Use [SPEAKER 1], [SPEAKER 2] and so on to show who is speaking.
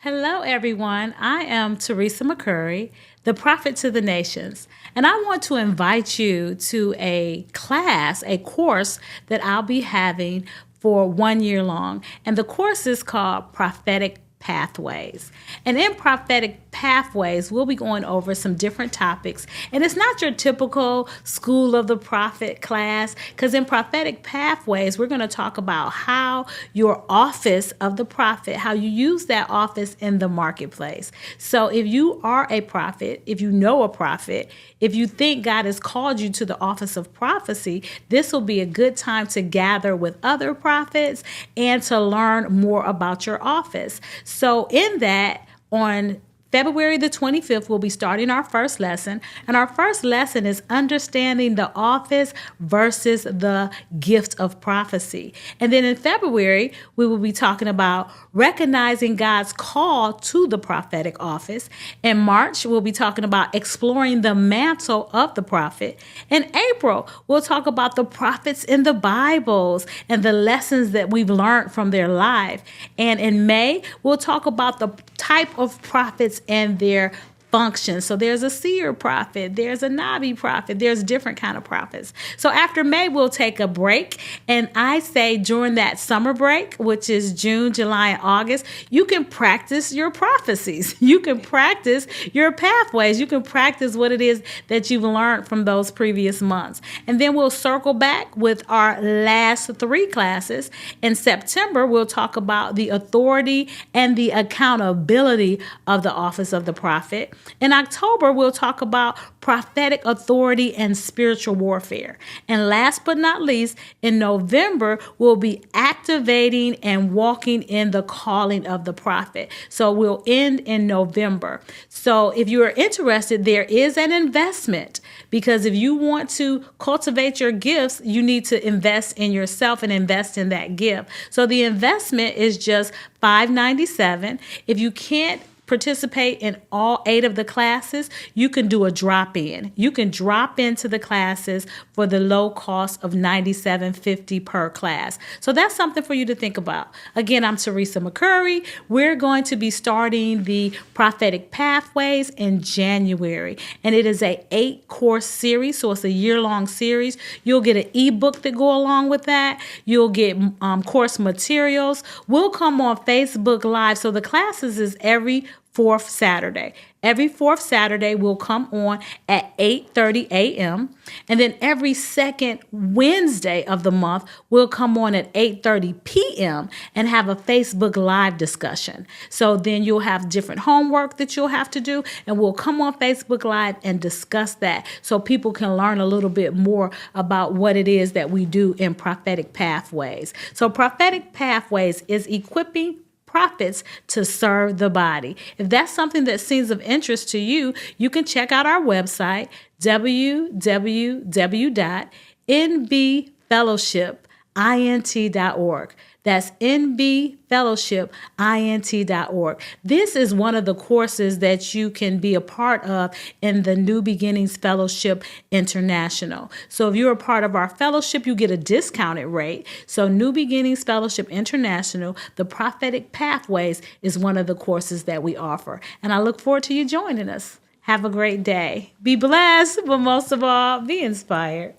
[SPEAKER 1] Hello, everyone. I am Teresa McCurry, the Prophet to the Nations, and I want to invite you to a class, a course that I'll be having for 1 year long. And the course is called Prophetic Pathways. And in Prophetic Pathways, we'll be going over some different topics. And it's not your typical School of the Prophet class, because in Prophetic Pathways, we're going to talk about how your office of the prophet, how you use that office in the marketplace. So if you are a prophet, if you know a prophet, if you think God has called you to the office of prophecy, this will be a good time to gather with other prophets and to learn more about your office. So in that, on February the 25th, we'll be starting our first lesson. And our first lesson is understanding the office versus the gift of prophecy. And then in February, we will be talking about recognizing God's call to the prophetic office. In March, we'll be talking about exploring the mantle of the prophet. In April, we'll talk about the prophets in the Bibles and the lessons that we've learned from their life. And in May, we'll talk about the type of prophets and their function. So there's a seer prophet, there's a Nabi prophet, there's different kind of prophets. So after May, we'll take a break. And I say during that summer break, which is June, July, and August, you can practice your prophecies. You can practice your pathways. You can practice what it is that you've learned from those previous months. And then we'll circle back with our last 3 classes. In September, we'll talk about the authority and the accountability of the office of the prophet. In October, we'll talk about prophetic authority and spiritual warfare. And last but not least, in November, we'll be activating and walking in the calling of the prophet. So we'll end in November. So if you are interested, there is an investment, because if you want to cultivate your gifts, you need to invest in yourself and invest in that gift. So the investment is just $597. If you can't participate in all 8 of the classes, you can do a drop-in. You can drop into the classes for the low cost of $97.50 per class. So that's something for you to think about. Again, I'm Teresa McCurry. We're going to be starting the Prophetic Pathways in January, and it is a 8-course series, so it's a year-long series. You'll get an ebook that go along with that. You'll get course materials. We'll come on Facebook Live, so the classes is every 4th Saturday. Every 4th Saturday, we'll come on at 8:30 a.m. And then every second Wednesday of the month, we'll come on at 8:30 p.m. and have a Facebook Live discussion. So then you'll have different homework that you'll have to do, and we'll come on Facebook Live and discuss that so people can learn a little bit more about what it is that we do in Prophetic Pathways. So Prophetic Pathways is equipping prophets to serve the body. If that's something that seems of interest to you, you can check out our website, www.nbfellowshipint.org. That's nbfellowshipint.org. This is one of the courses that you can be a part of in the New Beginnings Fellowship International. So if you're a part of our fellowship, you get a discounted rate. So New Beginnings Fellowship International, the Prophetic Pathways, is one of the courses that we offer. And I look forward to you joining us. Have a great day. Be blessed, but most of all, be inspired.